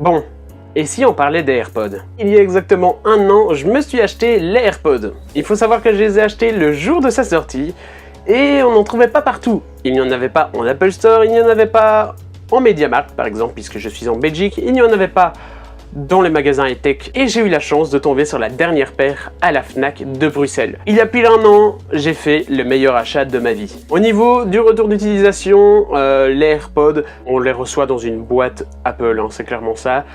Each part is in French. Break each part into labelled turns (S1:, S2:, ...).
S1: Bon, et si on parlait des AirPods? Il y a exactement un an, je me suis acheté les AirPods. Il faut savoir que je les ai achetés le jour de sa sortie, et on n'en trouvait pas partout. Il n'y en avait pas en Apple Store, il n'y en avait pas en MediaMarkt par exemple, puisque je suis en Belgique, il n'y en avait pas dans les magasins high-tech, et j'ai eu la chance de tomber sur la dernière paire à la Fnac de Bruxelles. Il y a pile un an, j'ai fait le meilleur achat de ma vie. Au niveau du retour d'utilisation, les AirPods, on les reçoit dans une boîte Apple, hein, c'est clairement ça.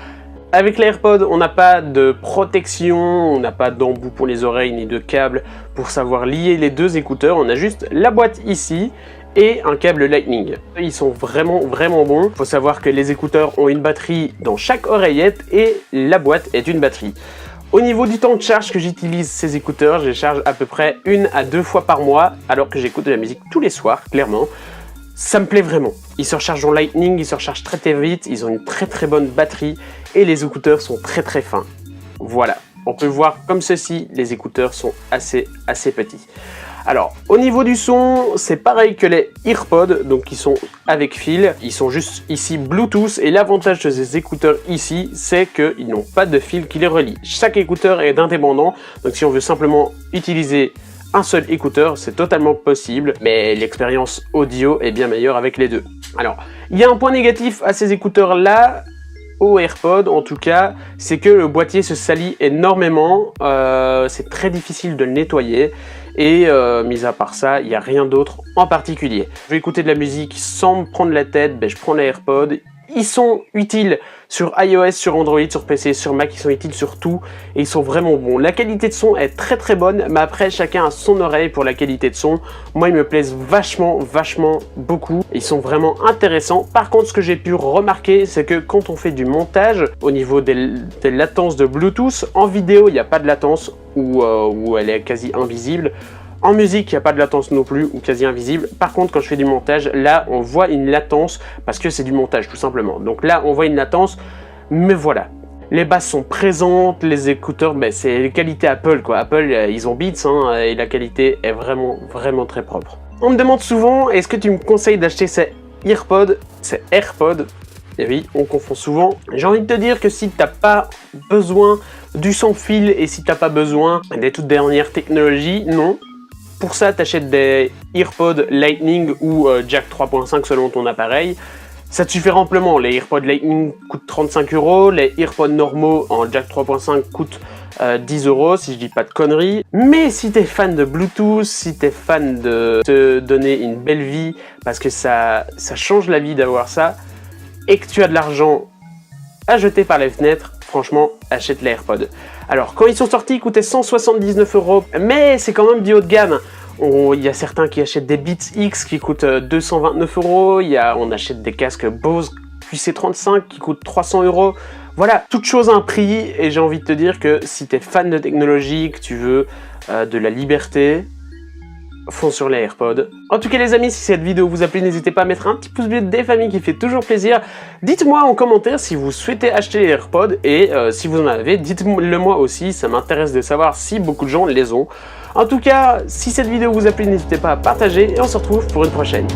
S1: Avec les AirPods, on n'a pas de protection, on n'a pas d'embout pour les oreilles ni de câble pour savoir lier les deux écouteurs, on a juste la boîte ici et un câble Lightning. Ils sont vraiment bons. Il faut savoir que les écouteurs ont une batterie dans chaque oreillette et la boîte est une batterie. Au niveau du temps de charge que j'utilise ces écouteurs, je les charge à peu près 1 à 2 fois par mois alors que j'écoute de la musique tous les soirs, clairement. Ça me plaît vraiment. Ils se rechargent en Lightning, ils se rechargent très vite, ils ont une très bonne batterie et les écouteurs sont très fins. Voilà, on peut voir comme ceci, les écouteurs sont assez petits. Alors, au niveau du son, c'est pareil que les AirPods, donc qui sont avec fil. Ils sont juste ici Bluetooth et l'avantage de ces écouteurs ici, c'est qu'ils n'ont pas de fil qui les relie. Chaque écouteur est indépendant, donc si on veut simplement utiliser un seul écouteur, c'est totalement possible, mais l'expérience audio est bien meilleure avec les deux. Alors, il y a un point négatif à ces écouteurs-là, aux AirPods en tout cas, c'est que le boîtier se salit énormément, c'est très difficile de le nettoyer, et mis à part ça, il n'y a rien d'autre en particulier. Je vais écouter de la musique sans me prendre la tête, je prends les AirPods. Ils sont utiles sur iOS, sur Android, sur PC, sur Mac, ils sont utiles sur tout et ils sont vraiment bons. La qualité de son est très bonne, mais après chacun a son oreille pour la qualité de son. Moi ils me plaisent vachement beaucoup, ils sont vraiment intéressants. Par contre ce que j'ai pu remarquer c'est que quand on fait du montage, au niveau des latences de Bluetooth, en vidéo il n'y a pas de latence ou elle est quasi invisible. En musique, il n'y a pas de latence non plus, ou quasi invisible. Par contre, quand je fais du montage, là, on voit une latence, parce que c'est du montage, tout simplement. Donc là, on voit une latence, mais voilà. Les basses sont présentes, les écouteurs, c'est les qualités Apple, quoi. Apple, ils ont Beats, hein, et la qualité est vraiment très propre. On me demande souvent, est-ce que tu me conseilles d'acheter ces AirPods? Ces AirPods, et oui, on confond souvent. J'ai envie de te dire que si tu n'as pas besoin du sans fil, et si tu n'as pas besoin des toutes dernières technologies, non. Pour ça, tu achètes des AirPods Lightning ou Jack 3.5 selon ton appareil. Ça te suffit amplement. Les AirPods Lightning coûtent 35 €, les AirPods normaux en Jack 3.5 coûtent 10 € si je dis pas de conneries. Mais si tu es fan de Bluetooth, si tu es fan de te donner une belle vie, parce que ça change la vie d'avoir ça, et que tu as de l'argent à jeter par les fenêtres, franchement, achète les AirPods. Alors, quand ils sont sortis, ils coûtaient 179 €, mais c'est quand même du haut de gamme. Il y a certains qui achètent des Beats X qui coûtent 229 €, on achète des casques Bose QC35 qui coûtent 300 €. Voilà, toute chose a un prix, et j'ai envie de te dire que si tu es fan de technologie, que tu veux de la liberté, fonce sur les AirPods. En tout cas les amis, si cette vidéo vous a plu, n'hésitez pas à mettre un petit pouce bleu des familles qui fait toujours plaisir. Dites-moi en commentaire si vous souhaitez acheter les AirPods et si vous en avez, dites-le moi aussi, ça m'intéresse de savoir si beaucoup de gens les ont. En tout cas, si cette vidéo vous a plu, n'hésitez pas à partager et on se retrouve pour une prochaine.